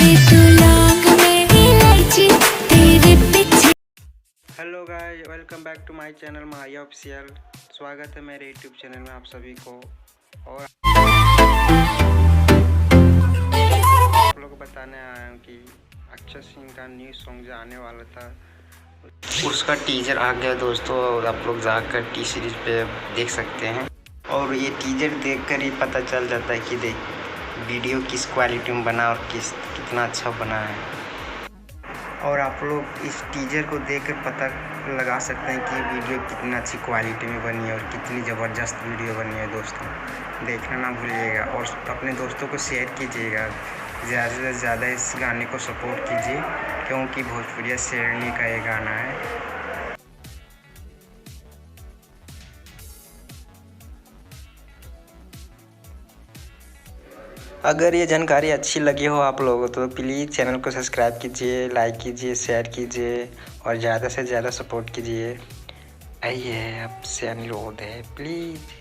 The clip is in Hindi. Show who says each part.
Speaker 1: Hello guys, welcome back to my channel Mahiya official. स्वागत है मेरे यूट्यूब चैनल में आप सभी को। और आप लोगों को बताने आया हूँ कि अक्षय सिंह का न्यू सॉन्ग जो आने वाला था उसका टीजर आ गया दोस्तों, और आप लोग जाकर टी सीरीज पे देख सकते हैं। और ये टीजर देखकर ही पता चल जाता है कि वीडियो किस क्वालिटी में बना और कितना अच्छा बना है। और आप लोग इस टीजर को देखकर पता लगा सकते हैं कि वीडियो कितनी अच्छी क्वालिटी में बनी है और कितनी ज़बरदस्त वीडियो बनी है दोस्तों। देखना ना भूलिएगा और अपने दोस्तों को शेयर कीजिएगा। ज़्यादा से ज़्यादा इस गाने को सपोर्ट कीजिए, क्योंकि भोजपुरिया शेरनी का ये गाना है। अगर ये जानकारी अच्छी लगी हो आप लोगों तो प्लीज़ चैनल को सब्सक्राइब कीजिए, लाइक कीजिए, शेयर कीजिए और ज़्यादा से ज़्यादा सपोर्ट कीजिए। आइए आपसे अनुरोध है, प्लीज़।